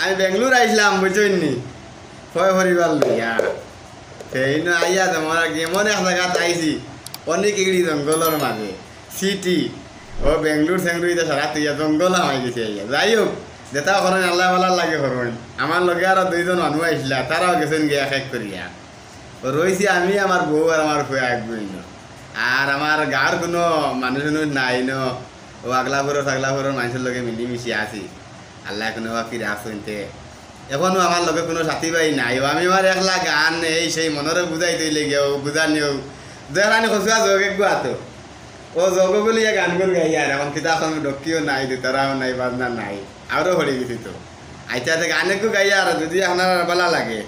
আমি বেঙ্গলোর আইসলাম বুঝছেন নি ফয় পরিবার লইয়া সেই আইয়া তোমার এমন এক জায়গাত আইছি অনেক এগুলি জঙ্গলের মাঝে সিটি ও বেঙ্গলোর সেঙ্গলুরিতে সারা তুইয়া জঙ্গল আমাই গেছে আইয়া যাই হোক যেটা করেন আল্লাহ ভালার লাগে করবেন আমার লগে আরো দুইজন মানুষ আইসলা তারাও গেছেন গিয়া শেষ করিয়া রয়েছি আমি আমার বউ আর আমার ফুয়া একবই ন আর আমার গাঁর কোনো মানুষ নাই ন ও আগলাপুরের মানুষের লগে মিলিমিশি আছি আল্লাহ কোনো ফিরে আসতে এখনো আমার লগে কোনো সাথী ভাই নাই ও আমি আমার একলা গান এই সেই মনরে বুঝাই তৈলে গিয়ে বুঝানিও দেখানি খসুয়া যোগ গুয়াতো ও যোগগুলি গান করে গাই আর এখন কিতাখন ডকিও নাই তারাও নাই বাজনা নাই আরও হয়ে গেছি তো আইতা গানেকু গাই আর যদি আপনার বেলা লাগে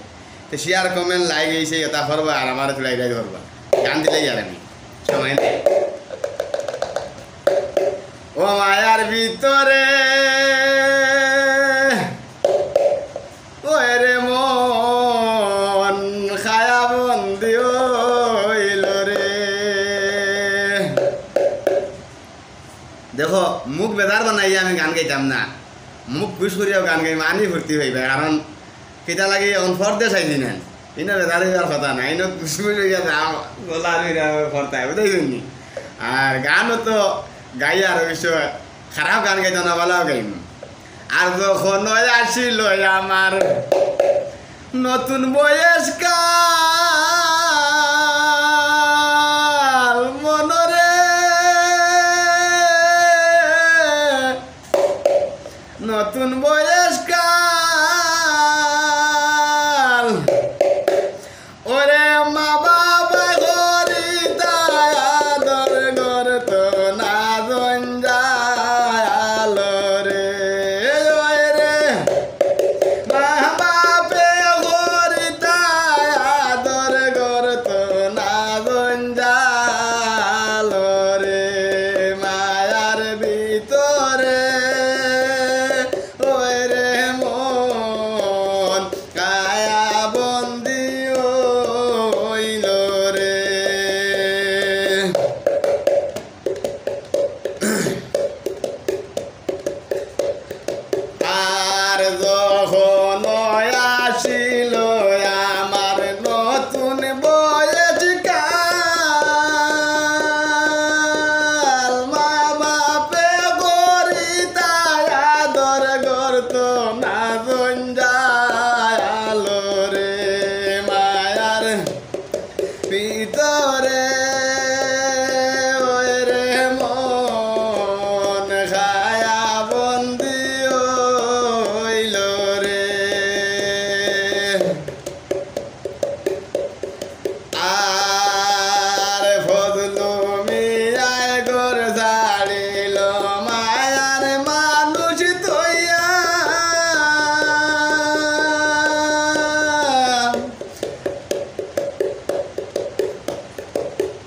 তো শেয়ার কমেন্ট লাইক এইসে এটা করবা আর আমার চুলাই গাই ধরবা গান দিলেই আর আমি সময় নেই ও মায়ার ভিতরে ওরে মন খায়া বন্দি হইল রে দেখো মুখ বেদার বানাইয়া আমি গান গাইতাম না মুখ ঘুষ করিয়াও গান গাই মানি ভর্তি হইবে কারণ কেটা লাগে এখন ফর্দে চাইছি না ইনো বেদার হইবার কথা না ইনো ঘুষ করিয়া গলা ফর্তায় বুঝাইছেন নি আর গানও তো গাই আর অবশ্য খারাপ গান গাইতো না ভালো গাইম আর যখন আসিল আমার নতুন বয়স কাল মনরে নতুন বয়স কাল ওরে মা বাবা গরি তায়াদর গর তো না জঞ্জাল রে ওরে মা বাপে গরি তায়াদর গর তো না জঞ্জাল রে মায়ার ভিতরে ওরে মন কায়া বন্দি হইল রে আর যখন আসিল আমার নতুন বয়স কাল মা বাপে গরি তায়াদর গর্ত না জঞ্জাল রে মায়ার ভিতরে ওরে মন খায়া বন্দি হইল রে আর ফজলু মিয়ায় গর ছাড়িল মায়ার মানুষ তৈয়া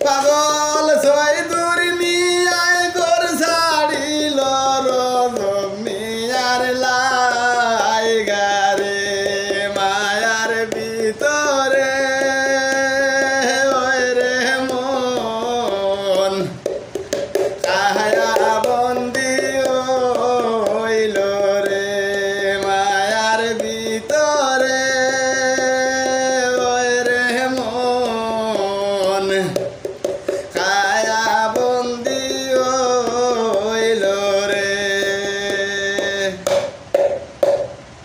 পাগল সৈদুর মিয়ায় গর ছাড়িল রোজ মিয়ার লাই গারে মায়ার ভিতরে ওরে মন কায়া বন্দি হইল রে মায়ার ভিতরে ওরে মন কায়া বন্দি হইল রে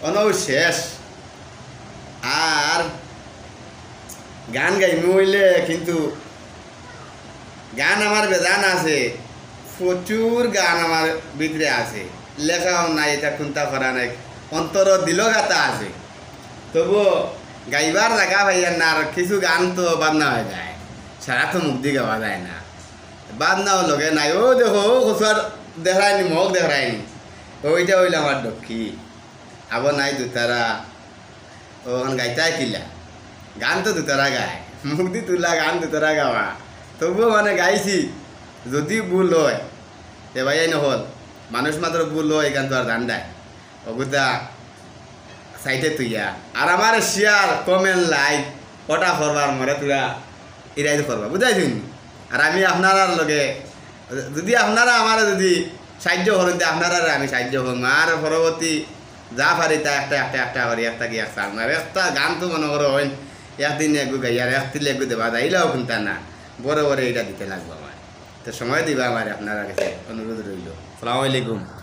অনৌ শেষ আর গান গাইমু হইলে কিন্তু গান আমার বেদান আছে প্রচুর গান আমার ভিতরে আছে লেখাও নাই এটা কোনটা করা নাই অন্তর দিল গাতা আছে তবু গাইবার জায়গা ভাইয়ার না আর কিছু গান তো বাদনা হয়ে যায় সারা তো মুখ দিয়ে গাওয়া যায় না বাদনাও লগে নাই ও দেখো কচুয়ার দেখায়নি মগ দেখায়নি ওইটা হইলে আমার দক্ষী আবো নাই দুতারা ওখান গাইতাই কিলা গান তো দুতারা গায় মুখ দি তুলা গান দুতারা গাওয়া তবুও মানে গাইছি যদি ভুল হয় তে ভাইয়াই নহল মানুষ মাত্র ভুল হয় গান তো আর গান দেয় অগুতা সাইটে তুইয়া আর আমার শেয়ার কমেন্ট লাইক ওটা করবার মরে তোরা এরাই করবা বুঝাইছিন আর আমি আপনার লগে যদি আপনারা আমার যদি সাহায্য করেন আপনারা আমি সাহায্য করবো আর পরবর্তী যা পারি তা একটা একটা একটা করি একটা কি একটা আমার একটা গান তো মনে করো হইন একদিন এগু গাই আর একদিন এগু দেবা যাইলেও কিন্তু না বড় বড় এটা দিতে লাগবে আমার তো সময় দিবা আমার আপনারা কাছে অনুরোধ রইল সালামু আলাইকুম